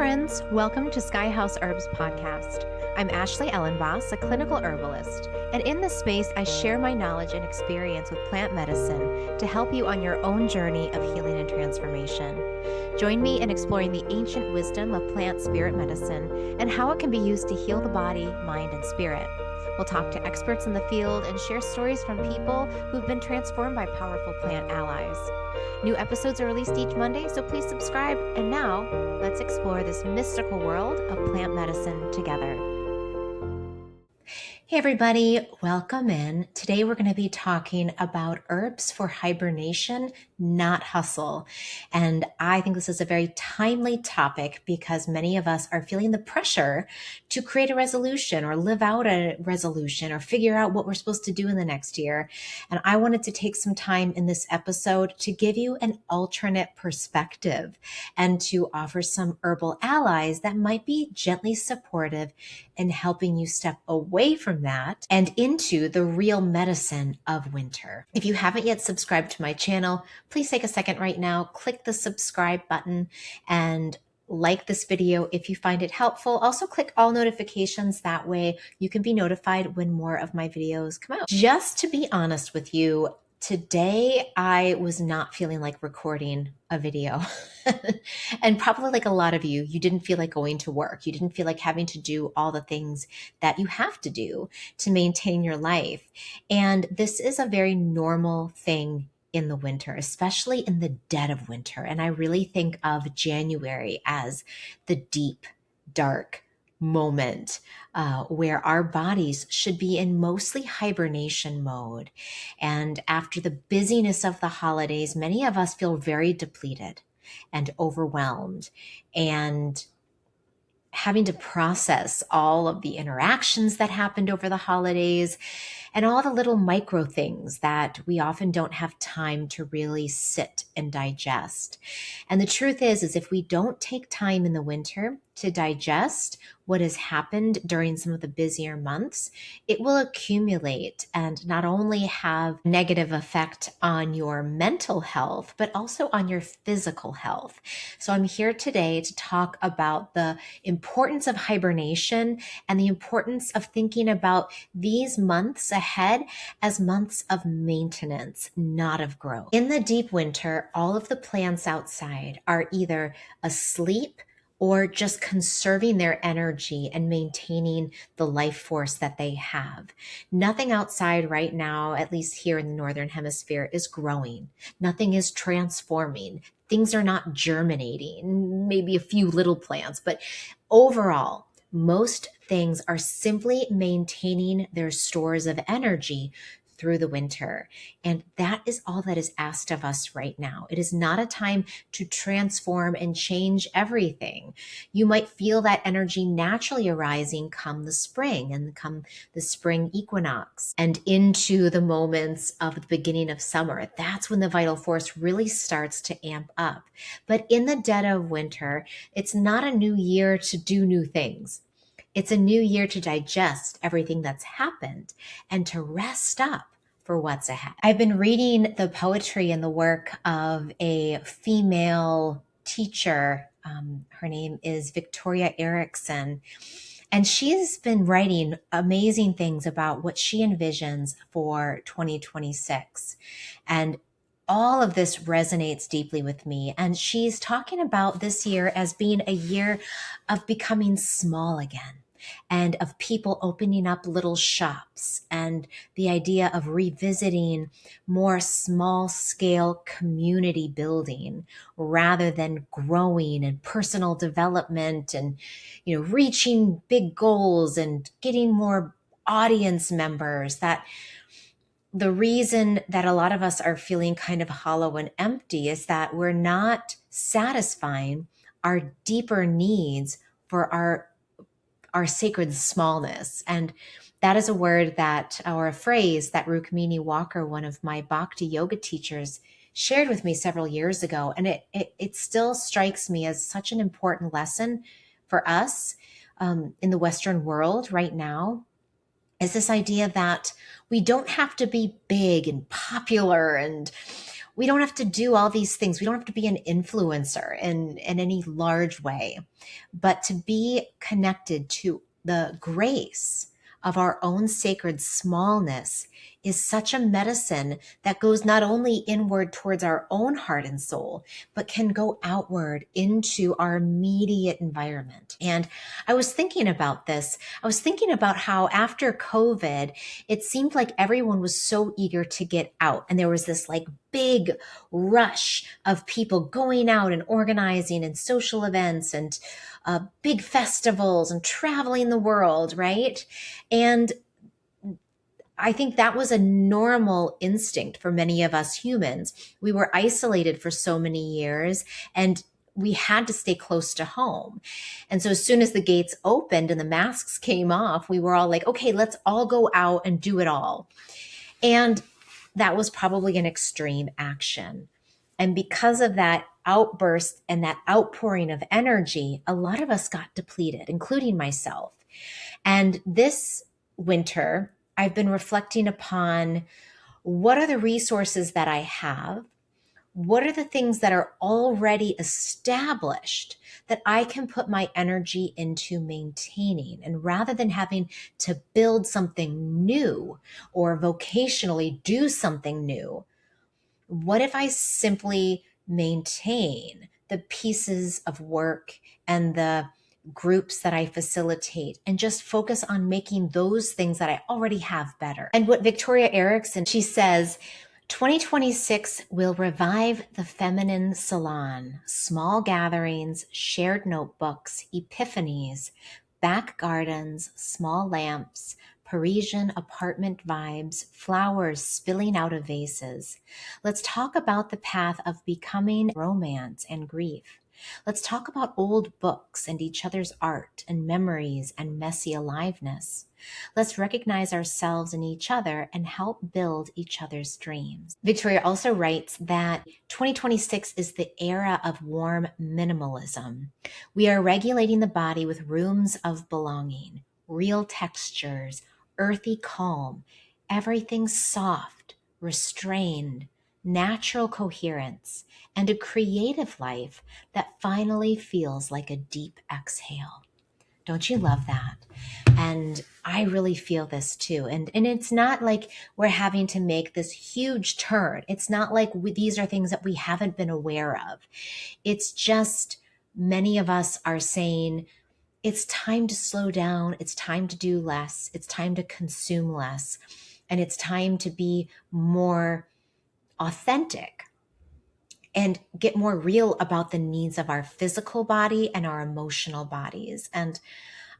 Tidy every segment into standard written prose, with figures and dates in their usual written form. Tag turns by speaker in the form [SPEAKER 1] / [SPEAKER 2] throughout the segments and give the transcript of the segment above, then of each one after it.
[SPEAKER 1] friends. Welcome to Sky House Herbs podcast. I'm Ashley Ellenvoss, a clinical herbalist, and in this space, I share my knowledge and experience with plant medicine to help you on your own journey of healing and transformation. Join me in exploring the ancient wisdom of plant spirit medicine and how it can be used to heal the body, mind, and spirit. We'll talk to experts in the field and share stories from people who've been transformed by powerful plant allies. New episodes are released each Monday, so please subscribe. And now, let's explore this mystical world of plant medicine together. Hey everybody, welcome in. Today we're going to be talking about herbs for hibernation, not hustle. And I think this is a very timely topic because many of us are feeling the pressure to create a resolution or live out a resolution or figure out what we're supposed to do in the next year. And I wanted to take some time in this episode to give you an alternate perspective and to offer some herbal allies that might be gently supportive in helping you step away from that and into the real medicine of winter. If you haven't yet subscribed to my channel, please take a second right now, click the subscribe button and like this video if you find it helpful. Also click all notifications. That way you can be notified when more of my videos come out. Just to be honest with you, today I was not feeling like recording a video. And probably like a lot of you didn't feel like going to work. You didn't feel like having to do all the things that you have to do to maintain your life. And this is a very normal thing in the winter, especially in the dead of winter. And I really think of January as the deep, dark moment where our bodies should be in mostly hibernation mode. And after the busyness of the holidays, many of us feel very depleted and overwhelmed and having to process all of the interactions that happened over the holidays and all the little micro things that we often don't have time to really sit and digest. And the truth is if we don't take time in the winter to digest what has happened during some of the busier months, it will accumulate and not only have negative effect on your mental health, but also on your physical health. So I'm here today to talk about the importance of hibernation and the importance of thinking about these months ahead as months of maintenance, not of growth. In the deep winter, all of the plants outside are either asleep or just conserving their energy and maintaining the life force that they have. Nothing outside right now, at least here in the Northern Hemisphere, is growing. Nothing is transforming. Things are not germinating, maybe a few little plants, but overall, most things are simply maintaining their stores of energy through the winter. And that is all that is asked of us right now. It is not a time to transform and change everything. You might feel that energy naturally arising come the spring and come the spring equinox and into the moments of the beginning of summer. That's when the vital force really starts to amp up. But in the dead of winter, it's not a new year to do new things. It's a new year to digest everything that's happened and to rest up for what's ahead. I've been reading the poetry and the work of a female teacher. Her name is Victoria Erickson, and she's been writing amazing things about what she envisions for 2026. And all of this resonates deeply with me. And she's talking about this year as being a year of becoming small again, and of people opening up little shops, and the idea of revisiting more small scale community building rather than growing and personal development and, reaching big goals and getting more audience members. That the reason that a lot of us are feeling kind of hollow and empty is that we're not satisfying our deeper needs for our sacred smallness. And that is a word or a phrase that Rukmini Walker, one of my Bhakti yoga teachers, shared with me several years ago. And it still strikes me as such an important lesson for us in the Western world right now, is this idea that we don't have to be big and popular and we don't have to do all these things. We don't have to be an influencer in any large way, but to be connected to the grace of our own sacred smallness is such a medicine that goes not only inward towards our own heart and soul, but can go outward into our immediate environment. And I was thinking about this. I was thinking about how after COVID, it seemed like everyone was so eager to get out. And there was this like big rush of people going out and organizing and social events and big festivals and traveling the world, right? And I think that was a normal instinct for many of us humans. We were isolated for so many years and we had to stay close to home. And so as soon as the gates opened and the masks came off, we were all like, okay, let's all go out and do it all. And that was probably an extreme action. And because of that outburst and that outpouring of energy, a lot of us got depleted, including myself. And this winter, I've been reflecting upon what are the resources that I have? What are the things that are already established that I can put my energy into maintaining? And rather than having to build something new or vocationally do something new, what if I simply maintain the pieces of work and the groups that I facilitate and just focus on making those things that I already have better? And what Victoria Erickson, she says, 2026 will revive the feminine salon, small gatherings, shared notebooks, epiphanies, back gardens, small lamps, Parisian apartment vibes, flowers spilling out of vases. Let's talk about the path of becoming romance and grief. Let's talk about old books and each other's art and memories and messy aliveness. Let's recognize ourselves in each other and help build each other's dreams. Victoria also writes that 2026 is the era of warm minimalism. We are regulating the body with rooms of belonging, real textures, earthy calm, everything soft, restrained, natural coherence, and a creative life that finally feels like a deep exhale. Don't you love that? And I really feel this too. And it's not like we're having to make this huge turn. It's not like these are things that we haven't been aware of. It's just many of us are saying, it's time to slow down. It's time to do less. It's time to consume less. And it's time to be more authentic and get more real about the needs of our physical body and our emotional bodies. And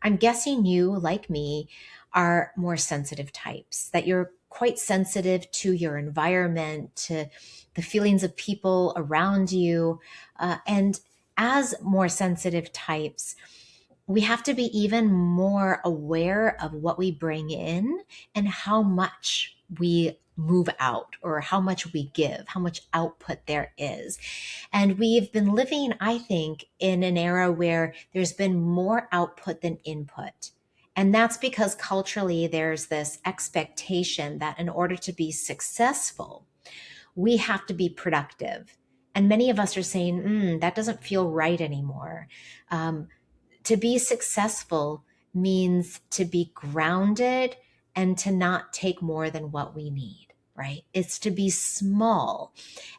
[SPEAKER 1] I'm guessing you, like me, are more sensitive types, that you're quite sensitive to your environment, to the feelings of people around you. And as more sensitive types, we have to be even more aware of what we bring in and how much we move out or how much we give, how much output there is. And we've been living, I think, in an era where there's been more output than input. And that's because culturally there's this expectation that in order to be successful, we have to be productive. And many of us are saying, that doesn't feel right anymore. To be successful means to be grounded and to not take more than what we need, right? It's to be small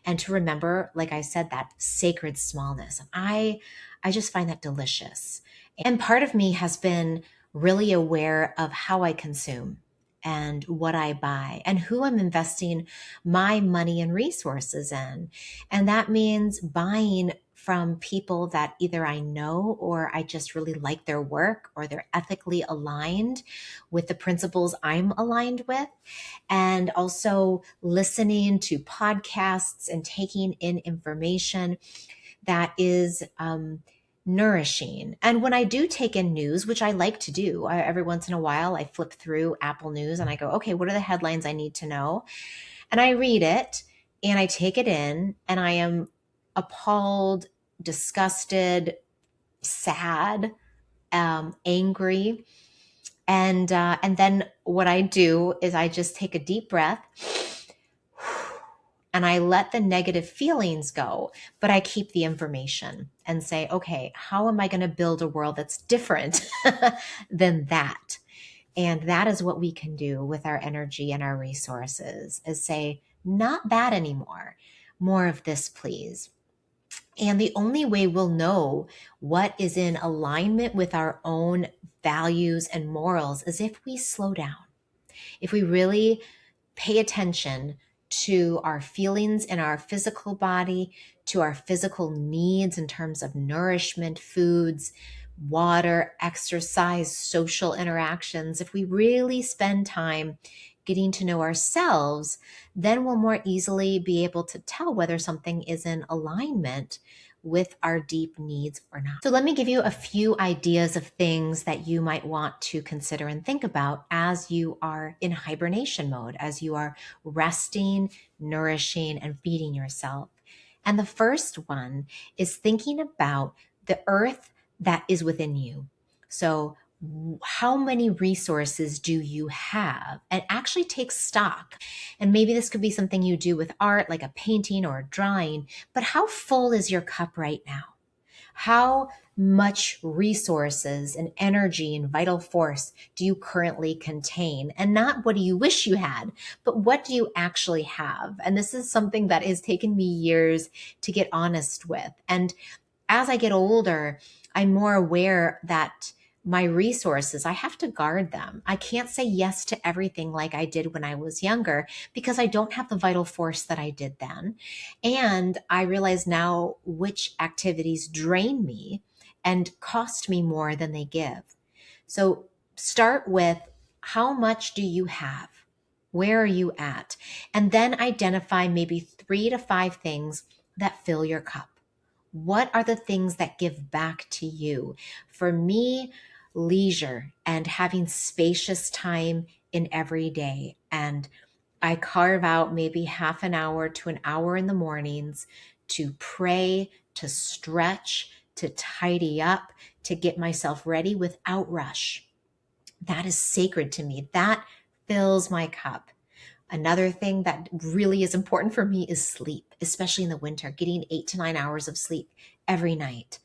[SPEAKER 1] and to remember, like I said, that sacred smallness. I just find that delicious. And part of me has been really aware of how I consume and what I buy and who I'm investing my money and resources in. And that means buying from people that either I know or I just really like their work or they're ethically aligned with the principles I'm aligned with. And also listening to podcasts and taking in information that is nourishing. And when I do take in news, which I like to do, every once in a while, I flip through Apple News and I go, okay, what are the headlines I need to know? And I read it and I take it in and I am appalled, disgusted, sad, angry. And then what I do is I just take a deep breath and I let the negative feelings go, but I keep the information and say, okay, how am I going to build a world that's different than that? And that is what we can do with our energy and our resources, is say, not that anymore. More of this, please. And the only way we'll know what is in alignment with our own values and morals is if we slow down. If we really pay attention to our feelings in our physical body, to our physical needs in terms of nourishment, foods, water, exercise, social interactions, if we really spend time getting to know ourselves, then we'll more easily be able to tell whether something is in alignment with our deep needs or not. So let me give you a few ideas of things that you might want to consider and think about as you are in hibernation mode, as you are resting, nourishing, and feeding yourself. And the first one is thinking about the earth that is within you. So how many resources do you have? And actually take stock. And maybe this could be something you do with art, like a painting or a drawing, but how full is your cup right now? How much resources and energy and vital force do you currently contain? And not what do you wish you had, but what do you actually have? And this is something that has taken me years to get honest with. And as I get older, I'm more aware that my resources, I have to guard them. I can't say yes to everything like I did when I was younger because I don't have the vital force that I did then. And I realize now which activities drain me and cost me more than they give. So start with, how much do you have? Where are you at? And then identify maybe 3 to 5 things that fill your cup. What are the things that give back to you? For me, leisure and having spacious time in every day. And I carve out maybe half an hour to an hour in the mornings to pray, to stretch, to tidy up, to get myself ready without rush. That is sacred to me. That fills my cup. Another thing that really is important for me is sleep, especially in the winter, getting 8 to 9 hours of sleep every night.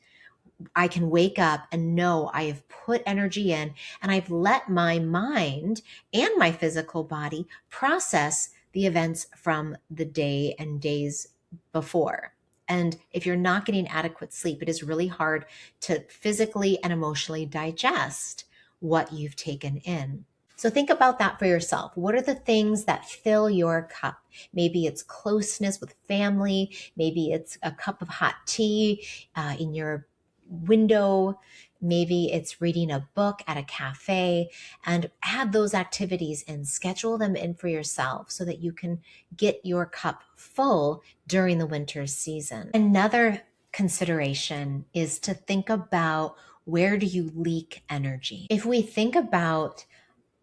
[SPEAKER 1] I can wake up and know I have put energy in and I've let my mind and my physical body process the events from the day and days before. And if you're not getting adequate sleep, it is really hard to physically and emotionally digest what you've taken in. So think about that for yourself. What are the things that fill your cup? Maybe it's closeness with family. Maybe it's a cup of hot tea in your window. Maybe it's reading a book at a cafe, and add those activities and schedule them in for yourself so that you can get your cup full during the winter season. Another consideration is to think about, where do you leak energy? If we think about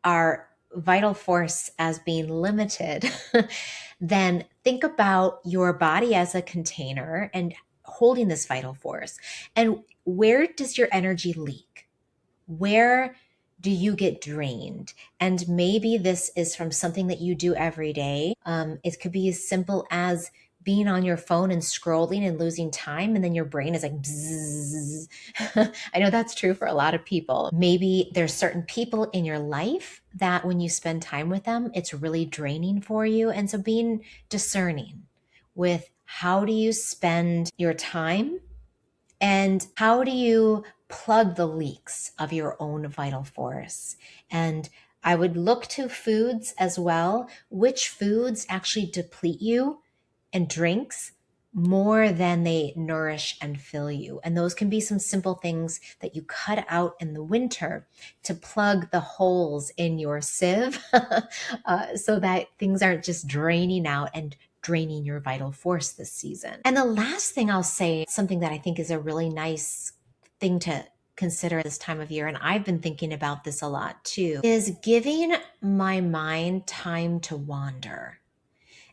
[SPEAKER 1] our vital force as being limited, then think about your body as a container and holding this vital force. And where does your energy leak? Where do you get drained? And maybe this is from something that you do every day. It could be as simple as being on your phone and scrolling and losing time, and then your brain is like bzzz. I know that's true for a lot of people. Maybe there's certain people in your life that when you spend time with them, it's really draining for you. And so being discerning with, how do you spend your time and how do you plug the leaks of your own vital force? And I would look to foods as well. Which foods actually deplete you, and drinks more than they nourish and fill you? And those can be some simple things that you cut out in the winter to plug the holes in your sieve so that things aren't just draining out and draining your vital force this season. And the last thing I'll say, something that I think is a really nice thing to consider this time of year, and I've been thinking about this a lot too, is giving my mind time to wander.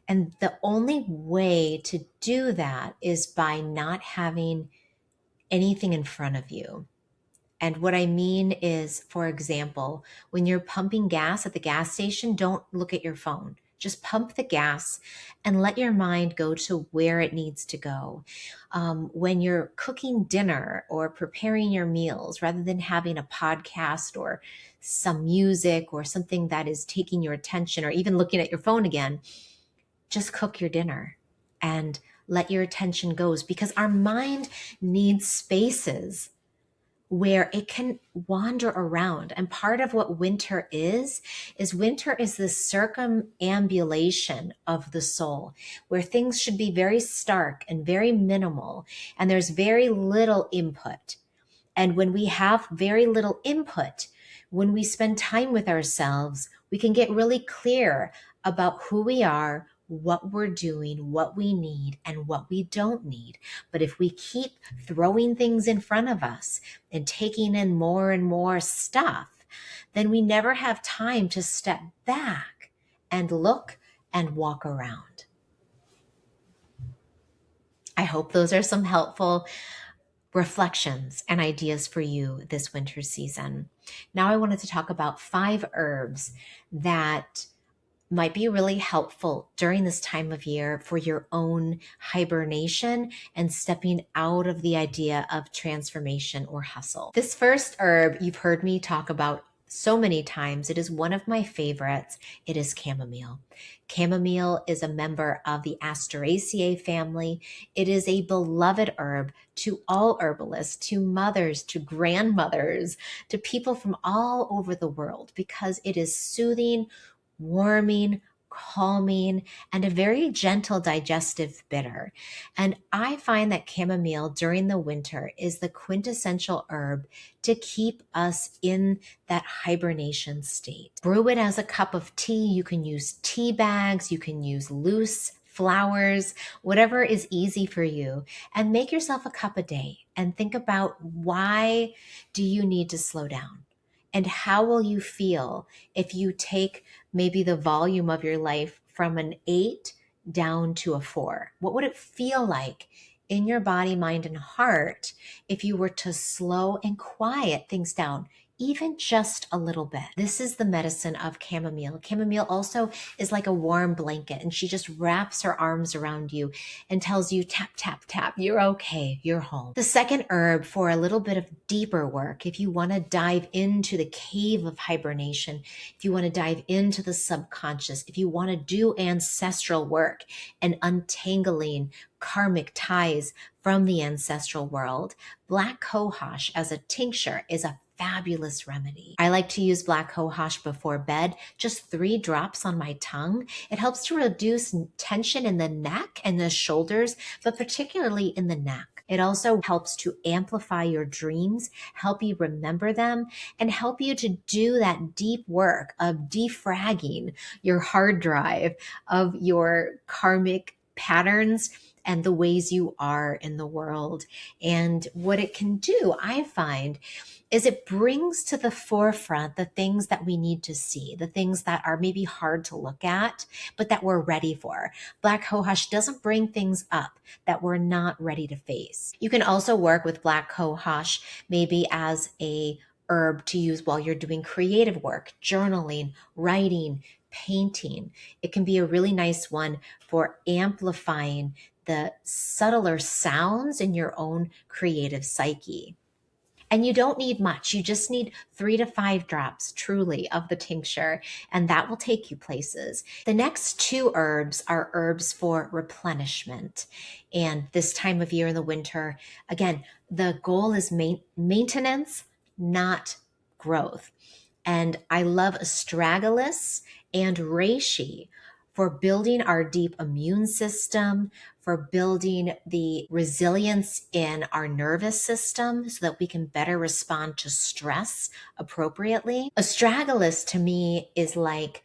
[SPEAKER 1] And the only way to do that is by not having anything in front of you. And what I mean is, for example, when you're pumping gas at the gas station, don't look at your phone. Just pump the gas and let your mind go to where it needs to go. When you're cooking dinner or preparing your meals, rather than having a podcast or some music or something that is taking your attention, or even looking at your phone again, just cook your dinner and let your attention go, because our mind needs spaces where it can wander around. And part of what winter is winter is the circumambulation of the soul, where things should be very stark and very minimal, and there's very little input. And when we have very little input, when we spend time with ourselves, we can get really clear about who we are, what we're doing, what we need, and what we don't need. But if we keep throwing things in front of us and taking in more and more stuff, then we never have time to step back and look and walk around. I hope those are some helpful reflections and ideas for you this winter season. Now I wanted to talk about 5 herbs that might be really helpful during this time of year for your own hibernation and stepping out of the idea of transformation or hustle. This first herb you've heard me talk about so many times. It is one of my favorites. It is chamomile. Chamomile is a member of the Asteraceae family. It is a beloved herb to all herbalists, to mothers, to grandmothers, to people from all over the world, because it is soothing, warming, calming, and a very gentle digestive bitter. And I find that chamomile during the winter is the quintessential herb to keep us in that hibernation state. Brew it as a cup of tea. You can use tea bags, you can use loose flowers, whatever is easy for you, and make yourself a cup a day and think about, why do you need to slow down? And how will you feel if you take maybe the volume of your life from an 8 down to a 4? What would it feel like in your body, mind, and heart if you were to slow and quiet things down, even just a little bit? This is the medicine of chamomile. Chamomile also is like a warm blanket, and she just wraps her arms around you and tells you, tap, tap, tap, you're okay, you're home. The second herb for a little bit of deeper work, if you want to dive into the cave of hibernation, if you want to dive into the subconscious, if you want to do ancestral work and untangling karmic ties from the ancestral world, black cohosh as a tincture is a fabulous remedy. I like to use black cohosh before bed, just 3 drops on my tongue. It helps to reduce tension in the neck and the shoulders, but particularly in the neck. It also helps to amplify your dreams, help you remember them, and help you to do that deep work of defragging your hard drive of your karmic patterns and the ways you are in the world. And what it can do, I find, is it brings to the forefront the things that we need to see, the things that are maybe hard to look at, but that we're ready for. Black cohosh doesn't bring things up that we're not ready to face. You can also work with black cohosh maybe as a herb to use while you're doing creative work, journaling, writing, painting. It can be a really nice one for amplifying the subtler sounds in your own creative psyche. And you don't need much. You just need 3 to 5 drops, truly, of the tincture, and that will take you places. The next 2 herbs are herbs for replenishment. And this time of year in the winter, again, the goal is maintenance, not growth. And I love Astragalus and Reishi for building our deep immune system, for building the resilience in our nervous system so that we can better respond to stress appropriately. Astragalus to me is like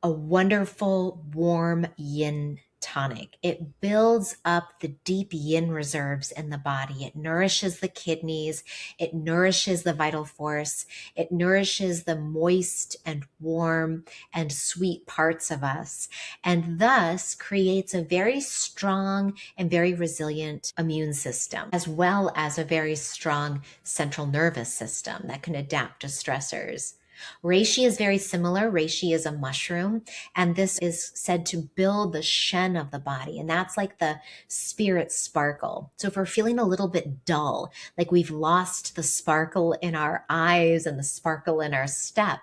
[SPEAKER 1] a wonderful warm yin tonic. It builds up the deep yin reserves in the body. It nourishes the kidneys. It nourishes the vital force. It nourishes the moist and warm and sweet parts of us, and thus creates a very strong and very resilient immune system, as well as a very strong central nervous system that can adapt to stressors. Reishi is very similar. Reishi is a mushroom, and this is said to build the shen of the body, and that's like the spirit sparkle. So if we're feeling a little bit dull, like we've lost the sparkle in our eyes and the sparkle in our step,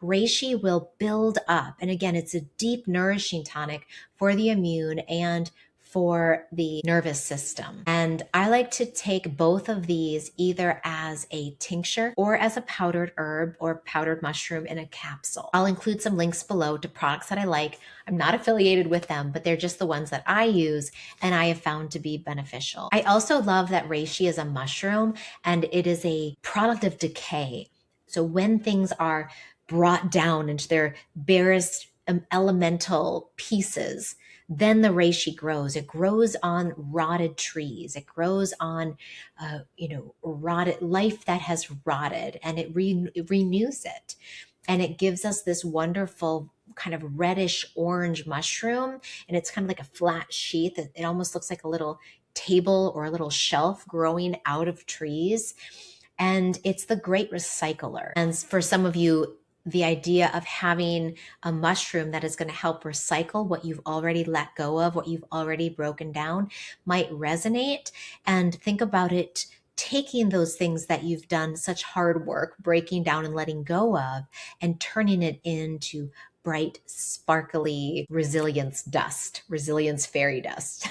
[SPEAKER 1] Reishi will build up. And again, it's a deep, nourishing tonic for the immune and for the nervous system. And I like to take both of these either as a tincture or as a powdered herb or powdered mushroom in a capsule. I'll include some links below to products that I like. I'm not affiliated with them, but they're just the ones that I use and I have found to be beneficial. I also love that reishi is a mushroom and it is a product of decay. So when things are brought down into their barest elemental pieces, then the reishi grows. It grows on rotted trees. It grows on, rotted life that has rotted, and it renews it. And it gives us this wonderful kind of reddish orange mushroom. And it's kind of like a flat sheath. It almost looks like a little table or a little shelf growing out of trees. And it's the great recycler. And for some of you, the idea of having a mushroom that is going to help recycle what you've already let go of, what you've already broken down, might resonate. And think about it, taking those things that you've done such hard work breaking down and letting go of, and turning it into bright, sparkly resilience dust, resilience fairy dust.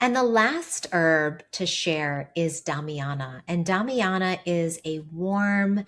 [SPEAKER 1] And the last herb to share is Damiana. And Damiana is a warm,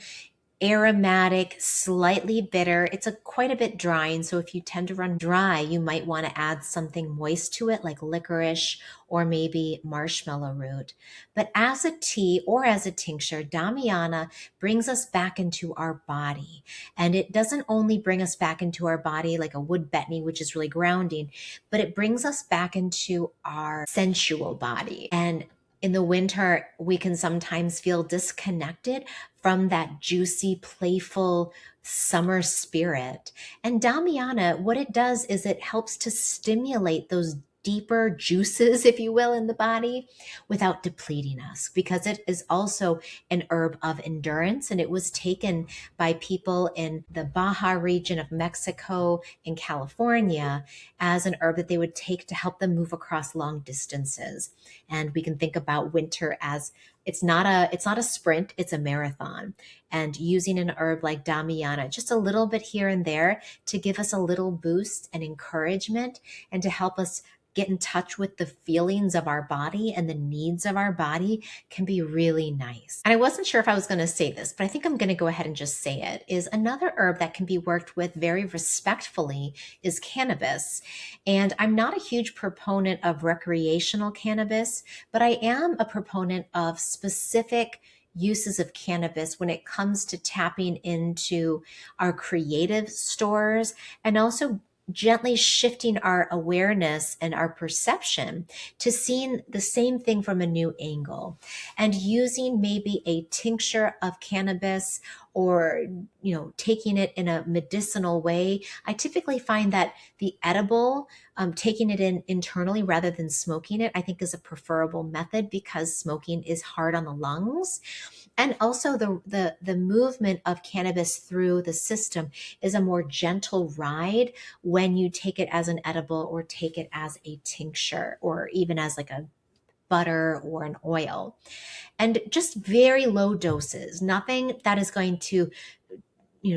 [SPEAKER 1] aromatic, slightly bitter. It's quite a bit drying. So if you tend to run dry, you might want to add something moist to it, like licorice or maybe marshmallow root. But as a tea or as a tincture, Damiana brings us back into our body. And it doesn't only bring us back into our body like a wood betony, which is really grounding, but it brings us back into our sensual body. And in the winter, we can sometimes feel disconnected from that juicy, playful summer spirit. And Damiana, what it does is it helps to stimulate those deeper juices, if you will, in the body without depleting us, because it is also an herb of endurance. And it was taken by people in the Baja region of Mexico and California as an herb that they would take to help them move across long distances. And we can think about winter as it's not a sprint, it's a marathon. And using an herb like Damiana, just a little bit here and there to give us a little boost and encouragement and to help us get in touch with the feelings of our body and the needs of our body can be really nice. And I wasn't sure if I was going to say this, but I think I'm going to go ahead and just say it, is another herb that can be worked with very respectfully is cannabis. And I'm not a huge proponent of recreational cannabis, but I am a proponent of specific uses of cannabis when it comes to tapping into our creative stores and also gently shifting our awareness and our perception to seeing the same thing from a new angle, and using maybe a tincture of cannabis or, taking it in a medicinal way. I typically find that the edible, taking it in internally rather than smoking it, I think is a preferable method because smoking is hard on the lungs. And also the movement of cannabis through the system is a more gentle ride when you take it as an edible or take it as a tincture or even as like a butter or an oil. And just very low doses, nothing that is going to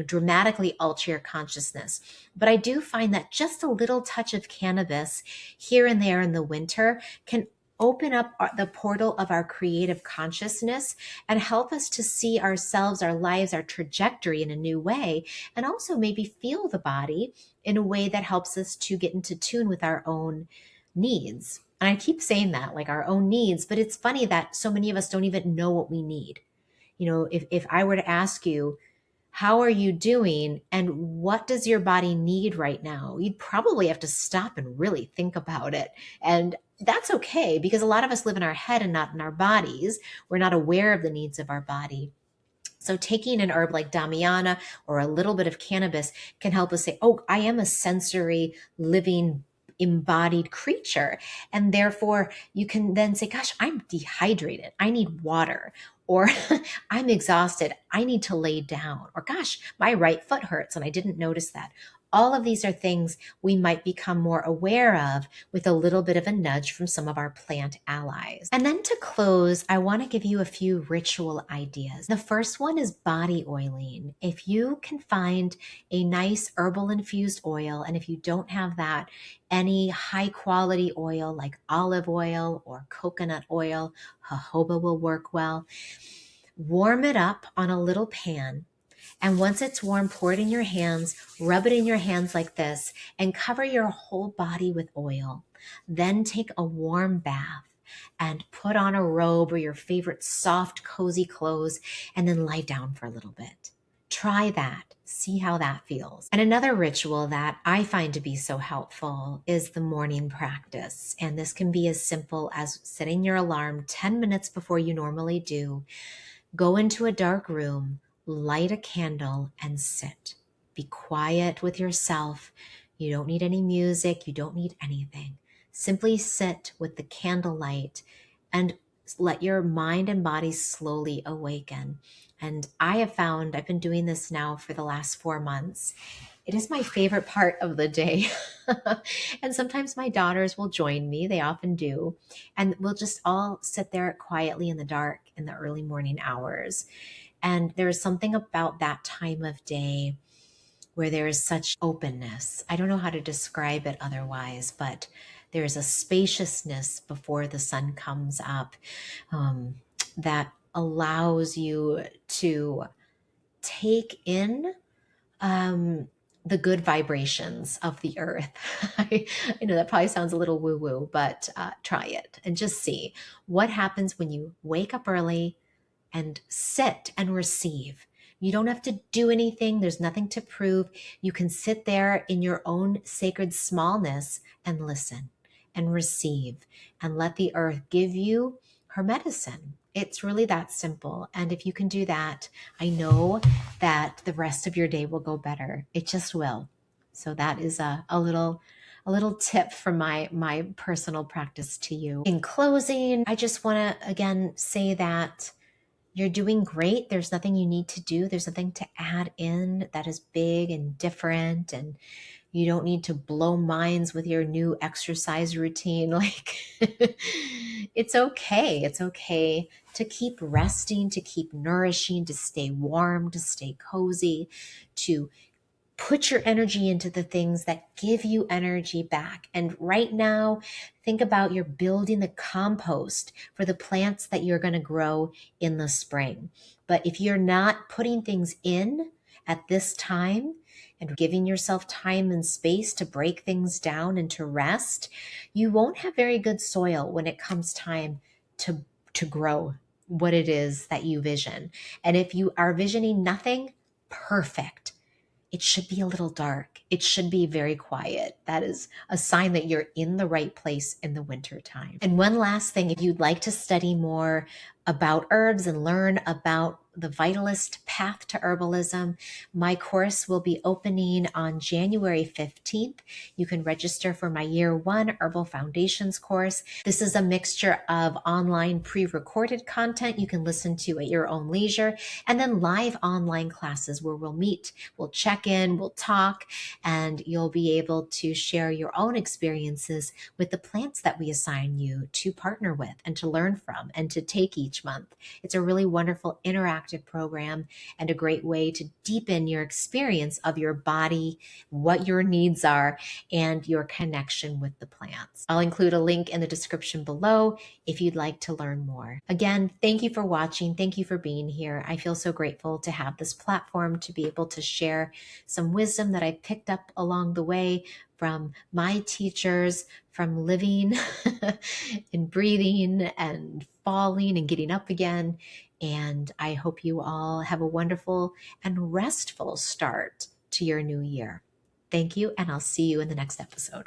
[SPEAKER 1] dramatically alter your consciousness. But I do find that just a little touch of cannabis here and there in the winter can open up the portal of our creative consciousness and help us to see ourselves, our lives, our trajectory in a new way, and also maybe feel the body in a way that helps us to get into tune with our own needs. And I keep saying that, like our own needs, but it's funny that so many of us don't even know what we need. If I were to ask you, how are you doing and what does your body need right now? You'd probably have to stop and really think about it. And that's okay because a lot of us live in our head and not in our bodies. We're not aware of the needs of our body. So taking an herb like Damiana or a little bit of cannabis can help us say, oh, I am a sensory living embodied creature. And therefore you can then say, gosh, I'm dehydrated. I need water. Or I'm exhausted. I need to lay down. Or gosh, my right foot hurts and I didn't notice that. All of these are things we might become more aware of with a little bit of a nudge from some of our plant allies. And then to close, I want to give you a few ritual ideas. The first one is body oiling. If you can find a nice herbal infused oil, and if you don't have that, any high quality oil like olive oil or coconut oil, jojoba will work well. Warm it up on a little pan. And once it's warm, pour it in your hands, rub it in your hands like this, and cover your whole body with oil. Then take a warm bath and put on a robe or your favorite soft, cozy clothes, and then lie down for a little bit. Try that. See how that feels. And another ritual that I find to be so helpful is the morning practice. And this can be as simple as setting your alarm 10 minutes before you normally do. Go into a dark room, light a candle, and sit. Be quiet with yourself. You don't need any music. You don't need anything. Simply sit with the candlelight and let your mind and body slowly awaken. And I have found, I've been doing this now for the last 4 months. It is my favorite part of the day. And sometimes my daughters will join me. They often do. And we'll just all sit there quietly in the dark in the early morning hours. And there's something about that time of day where there is such openness. I don't know how to describe it otherwise, but there's a spaciousness before the sun comes up that allows you to take in the good vibrations of the earth. I know that probably sounds a little woo-woo, but try it and just see what happens when you wake up early and sit and receive. You don't have to do anything. There's nothing to prove. You can sit there in your own sacred smallness and listen and receive and let the earth give you her medicine. It's really that simple. And if you can do that, I know that the rest of your day will go better. It just will. So that is a little tip from my personal practice to you. In closing, I just want to again say that you're doing great. There's nothing you need to do. There's nothing to add in that is big and different. And you don't need to blow minds with your new exercise routine. Like, it's okay. It's okay to keep resting, to keep nourishing, to stay warm, to stay cozy, to put your energy into the things that give you energy back. And right now, think about you're building the compost for the plants that you're going to grow in the spring. But if you're not putting things in at this time and giving yourself time and space to break things down and to rest, you won't have very good soil when it comes time to grow what it is that you vision. And if you are visioning nothing, perfect. It should be a little dark. It should be very quiet. That is a sign that you're in the right place in the winter time. And one last thing, if you'd like to study more about herbs and learn about the Vitalist path to herbalism, my course will be opening on January 15th. You can register for my year 1 Herbal Foundations course. This is a mixture of online pre-recorded content you can listen to at your own leisure, and then live online classes where we'll meet, we'll check in, we'll talk, and you'll be able to share your own experiences with the plants that we assign you to partner with and to learn from and to take each month. It's a really wonderful interactive program and a great way to deepen your experience of your body, what your needs are, and your connection with the plants. I'll include a link in the description below if you'd like to learn more. Again, thank you for watching. Thank you for being here. I feel so grateful to have this platform to be able to share some wisdom that I picked up along the way from my teachers, from living and breathing and falling and getting up again. And I hope you all have a wonderful and restful start to your new year. Thank you, and I'll see you in the next episode.